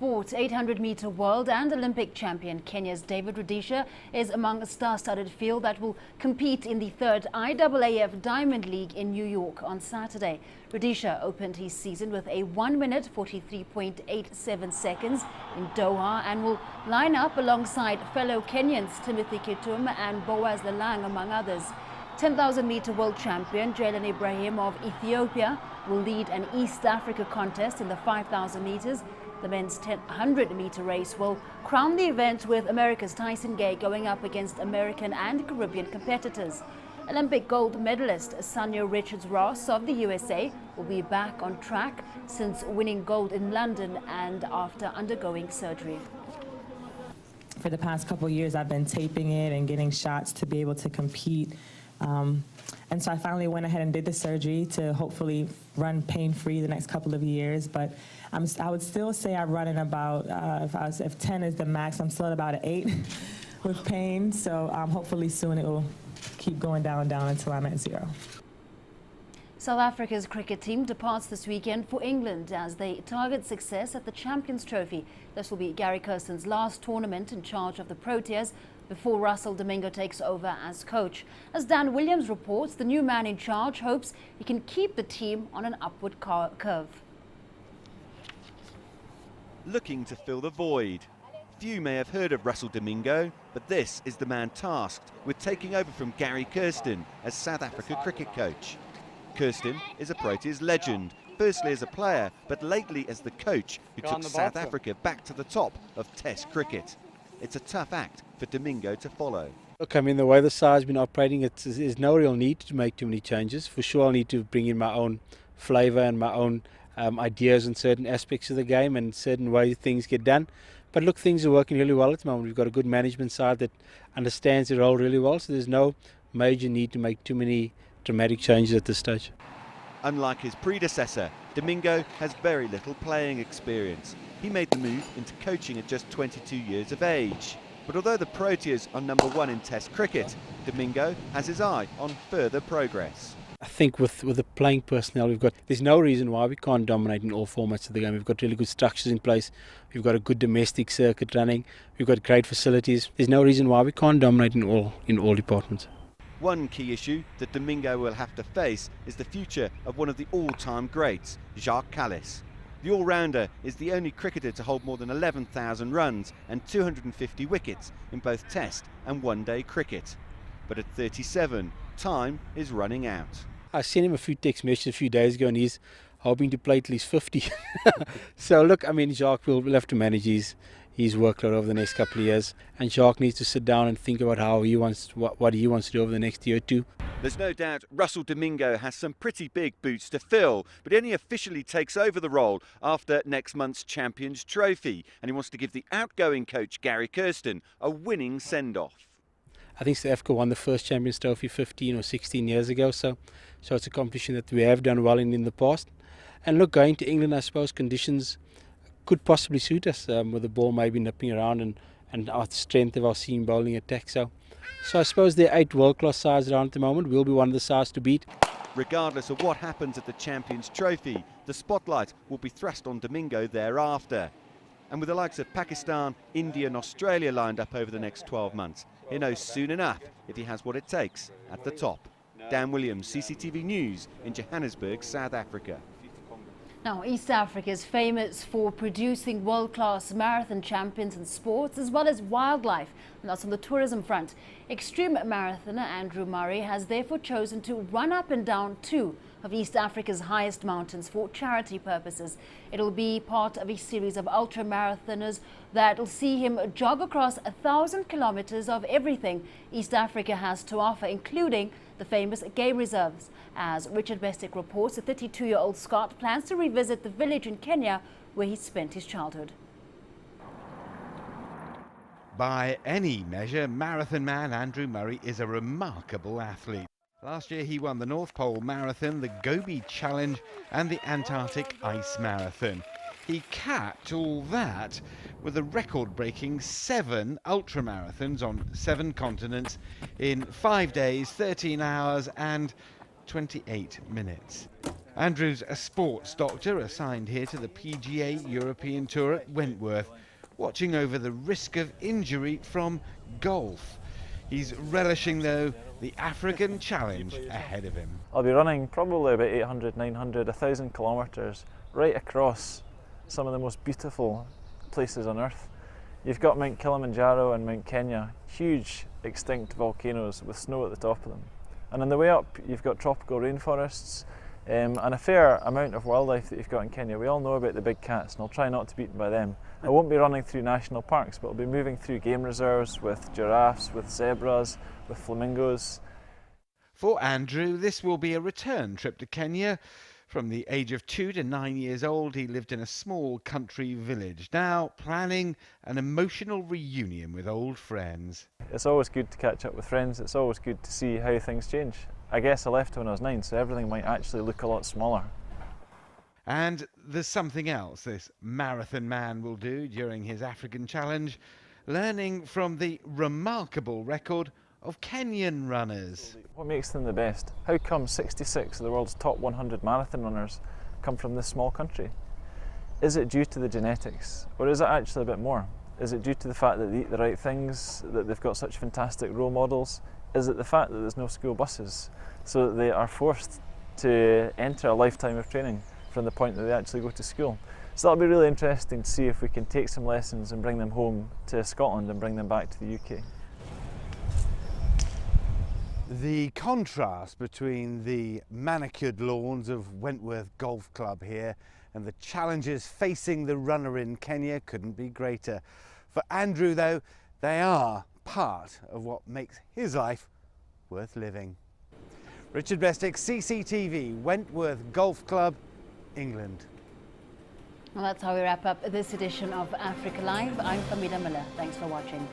sport, 800-meter world and Olympic champion Kenya's David Rudisha is among a star-studded field that will compete in the third IAAF Diamond League in New York on Saturday. Rudisha opened his season with a 1 minute 43.87 seconds in Doha and will line up alongside fellow Kenyans Timothy Kitum and Boaz Lalang, among others. 10,000-meter world champion Jalen Ibrahim of Ethiopia will lead an East Africa contest in the 5,000 meters. The men's 100-meter race will crown the event, with America's Tyson Gay going up against American and Caribbean competitors. Olympic gold medalist Sanya Richards-Ross of the USA will be back on track since winning gold in London and after undergoing surgery. For the past couple of years, I've been taping it and getting shots to be able to compete. And so I finally went ahead and did the surgery to hopefully run pain-free the next couple of years. But I would still say I run in about, if 10 is the max, I'm still at about an 8 with pain. So hopefully soon it will keep going down until I'm at 0. South Africa's cricket team departs this weekend for England as they target success at the Champions Trophy. This will be Gary Kirsten's last tournament in charge of the Proteas before Russell Domingo takes over as coach. As Dan Williams reports, the new man in charge hopes he can keep the team on an upward curve. Looking to fill the void. Few may have heard of Russell Domingo, but this is the man tasked with taking over from Gary Kirsten as South Africa cricket coach. Kirsten is a Proteas legend, firstly as a player, but lately as the coach who took South Africa back to the top of Test cricket. It's a tough act for Domingo to follow. Look, I mean, the way the side's been operating, there's no real need to make too many changes. For sure, I'll need to bring in my own flavour and my own ideas on certain aspects of the game and certain ways things get done. But look, things are working really well at the moment. We've got a good management side that understands the role really well, so there's no major need to make too many dramatic changes at this stage. Unlike his predecessor, Domingo has very little playing experience. He made the move into coaching at just 22 years of age. But although the Proteas are #1 in Test cricket, Domingo has his eye on further progress. I think with the playing personnel there's no reason why we can't dominate in all formats of the game. We've got really good structures in place. We've got a good domestic circuit running. We've got great facilities. There's no reason why we can't dominate in all departments. One key issue that Domingo will have to face is the future of one of the all-time greats, Jacques Kallis. The all-rounder is the only cricketer to hold more than 11,000 runs and 250 wickets in both Test and one-day cricket. But at 37, time is running out. I sent him a few text messages a few days ago and he's hoping to play till he's 50. So look, I mean, Jacques will have to manage his workload over the next couple of years, and Jacques needs to sit down and think about how he wants what he wants to do over the next year or two. There's no doubt Russell Domingo has some pretty big boots to fill, but he only officially takes over the role after next month's Champions Trophy, and he wants to give the outgoing coach Gary Kirsten a winning send-off. I think South Africa won the first Champions Trophy 15 or 16 years ago, so it's a competition that we have done well in the past. And look, going to England, I suppose conditions could possibly suit us, with the ball maybe nipping around and our strength of our seam bowling attack. So I suppose there are 8 world-class sides around at the moment. We'll be one of the sides to beat. Regardless of what happens at the Champions Trophy, the spotlight will be thrust on Domingo thereafter. And with the likes of Pakistan, India and Australia lined up over the next 12 months, he knows soon enough if he has what it takes at the top. Dan Williams, CCTV News in Johannesburg, South Africa. Now, East Africa is famous for producing world-class marathon champions in sports as well as wildlife, and that's on the tourism front. Extreme marathoner Andrew Murray has therefore chosen to run up and down 2 of East Africa's highest mountains for charity purposes. It'll be part of a series of ultra-marathoners that will see him jog across 1,000 kilometers of everything East Africa has to offer, including the famous game reserves. As Richard Bestick reports, the 32-year-old Scot plans to revisit the village in Kenya where he spent his childhood. By any measure, marathon man Andrew Murray is a remarkable athlete. Last year he won the North Pole Marathon, the Gobi Challenge and the Antarctic Ice Marathon. He capped all that with a record-breaking 7 ultramarathons on 7 continents in 5 days, 13 hours and 28 minutes. Andrew's a sports doctor assigned here to the PGA European Tour at Wentworth, watching over the risk of injury from golf. He's relishing, though, the African challenge ahead of him. I'll be running probably about 800, 900, 1,000 kilometres right across some of the most beautiful places on earth. You've got Mount Kilimanjaro and Mount Kenya, huge extinct volcanoes with snow at the top of them. And on the way up, you've got tropical rainforests and a fair amount of wildlife that you've got in Kenya. We all know about the big cats, and I'll try not to be eaten by them. I won't be running through national parks, but I'll be moving through game reserves with giraffes, with zebras, with flamingos. For Andrew, this will be a return trip to Kenya. From the age of 2 to 9 years old, he lived in a small country village, now planning an emotional reunion with old friends. It's always good to catch up with friends. It's always good to see how things change. I guess I left when I was 9, so everything might actually look a lot smaller. And there's something else this marathon man will do during his African challenge, learning from the remarkable record of Kenyan runners. What makes them the best? How come 66 of the world's top 100 marathon runners come from this small country? Is it due to the genetics, or is it actually a bit more? Is it due to the fact that they eat the right things, that they've got such fantastic role models? Is it the fact that there's no school buses, so that they are forced to enter a lifetime of training from the point that they actually go to school? So that'll be really interesting to see if we can take some lessons and bring them home to Scotland and bring them back to the UK. The contrast between the manicured lawns of Wentworth Golf Club here and the challenges facing the runner in Kenya couldn't be greater. For Andrew, though, they are part of what makes his life worth living. Richard Bestick, CCTV, Wentworth Golf Club, England. Well, that's how we wrap up this edition of Africa Live. I'm Famida Miller. Thanks for watching.